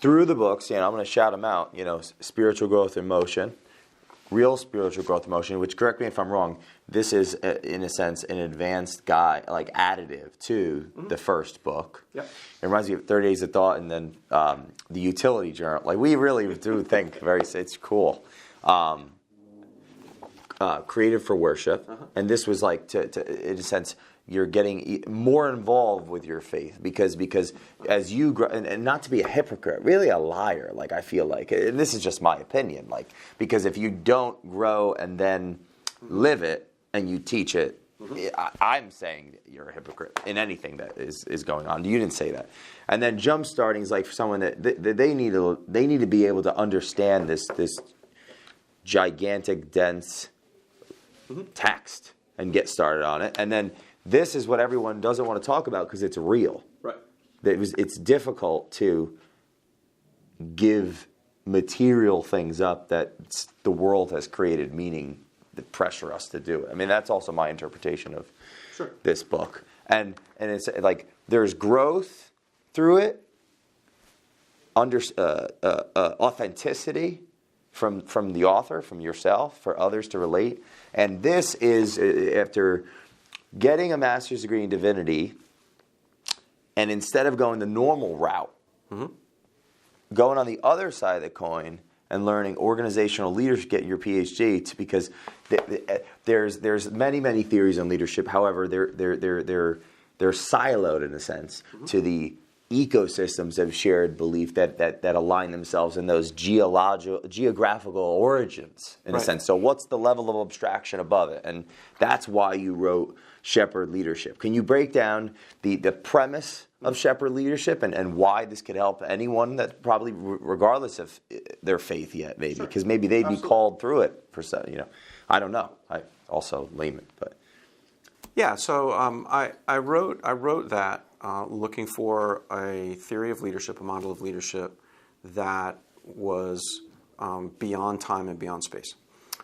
through the books, I'm going to shout them out, Spiritual Growth in Motion, Real Spiritual Growth in Motion, which, correct me if I'm wrong, this is, in a sense, an advanced guide, like additive to the first book. Yep. It reminds me of 30 Days of Thought and then the Utility Journal. Like, we really do think it's cool. Created for Worship. And this was like, to in a sense, you're getting more involved with your faith because as you grow, and not to be a hypocrite, really a liar, like I feel like, and this is just my opinion, like, because if you don't grow and then live it and you teach it, I'm saying you're a hypocrite in anything that is going on. You didn't say that. And then jump starting is like for someone that they need to be able to understand this gigantic, dense text and get started on it. And then this is what everyone doesn't want to talk about because it's real. Right. It's difficult to give material things up that the world has created meaning that pressure us to do it. I mean, that's also my interpretation of this book. And it's like there's growth through it, authenticity from the author, from yourself, for others to relate. And this is, after getting a master's degree in divinity, and instead of going the normal route, going on the other side of the coin and learning organizational leadership, get your PhD, because there's many theories on leadership. However, they're siloed in a sense to the ecosystems of shared belief that align themselves in those geographical origins in a sense. So what's the level of abstraction above it? And that's why you wrote Shepherd Leadership. Can you break down the premise of Shepherd Leadership and why this could help anyone that probably regardless of their faith yet, maybe, because maybe they'd be called through it for some, I don't know. I also layman, but yeah. So I wrote that looking for a theory of leadership, a model of leadership that was beyond time and beyond space.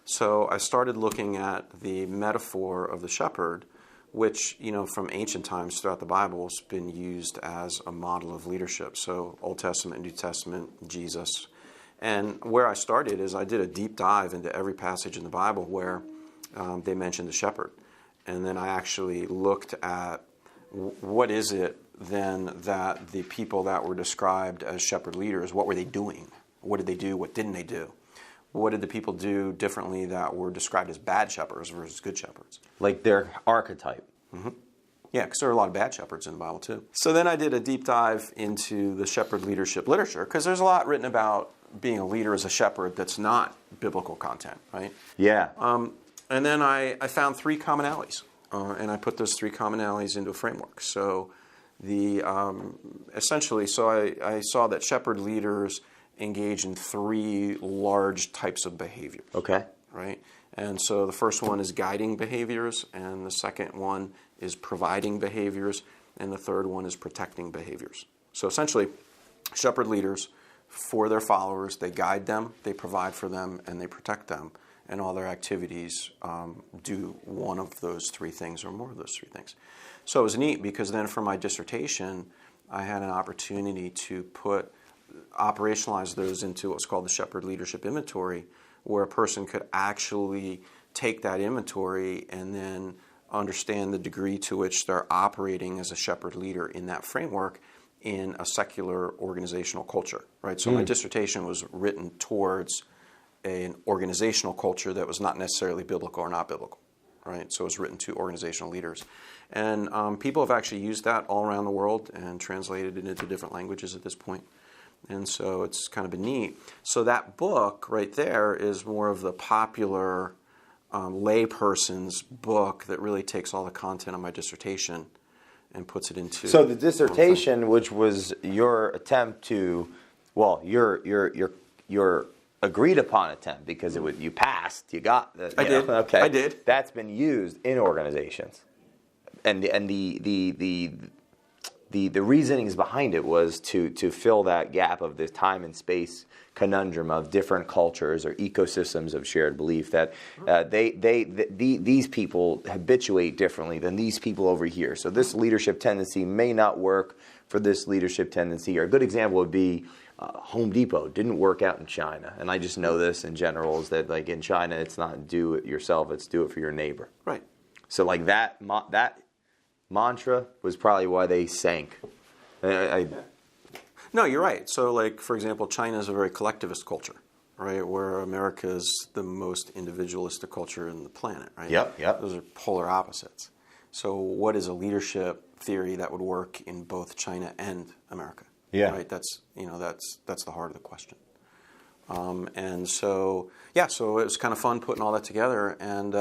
So I started looking at the metaphor of the shepherd, which, from ancient times throughout the Bible has been used as a model of leadership. So Old Testament, New Testament, Jesus. And where I started is I did a deep dive into every passage in the Bible where they mentioned the shepherd. And then I actually looked at what is it then that the people that were described as shepherd leaders, what were they doing? What did they do? What didn't they do? What did the people do differently that were described as bad shepherds versus good shepherds? Like their archetype. Yeah, because there are a lot of bad shepherds in the Bible too. So then I did a deep dive into the shepherd leadership literature, because there's a lot written about being a leader as a shepherd that's not biblical content, right? Yeah. And then I found three commonalities, and I put those three commonalities into a framework. So essentially, I saw that shepherd leaders engage in three large types of behavior. Okay. Right? And so the first one is guiding behaviors, and the second one is providing behaviors, and the third one is protecting behaviors. So essentially, shepherd leaders, for their followers, they guide them, they provide for them, and they protect them. And all their activities do one of those three things or more of those three things. So it was neat because then for my dissertation, I had an opportunity to operationalize those into what's called the Shepherd Leadership Inventory, where a person could actually take that inventory and then understand the degree to which they're operating as a shepherd leader in that framework in a secular organizational culture, right? So my dissertation was written towards an organizational culture that was not necessarily biblical or not biblical, right? So it was written to organizational leaders. And people have actually used that all around the world and translated it into different languages at this point. And so it's kind of been neat. So that book right there is more of the popular layperson's book that really takes all the content of my dissertation and puts it into... So the dissertation, which was your attempt to, your agreed upon attempt, because you passed, you got the... I did. Okay. I did. That's been used in organizations. And the reasonings behind it was to fill that gap of this time and space conundrum of different cultures or ecosystems of shared belief that these people habituate differently than these people over here. So this leadership tendency may not work for this leadership tendency. Or a good example would be Home Depot didn't work out in China, and I just know this in general is that like in China, it's not do it yourself; it's do it for your neighbor. Right. So like that mantra was probably why they sank. No, you're right. So, like for example, China is a very collectivist culture, right? Where America is the most individualistic culture in the planet, right? Yep. Those are polar opposites. So, what is a leadership theory that would work in both China and America? Yeah. Right. That's the heart of the question. And so, so it was kind of fun putting all that together. And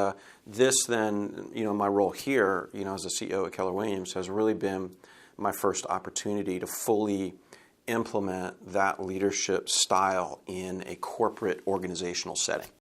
this then, my role here, as the CEO at Keller Williams has really been my first opportunity to fully implement that leadership style in a corporate organizational setting.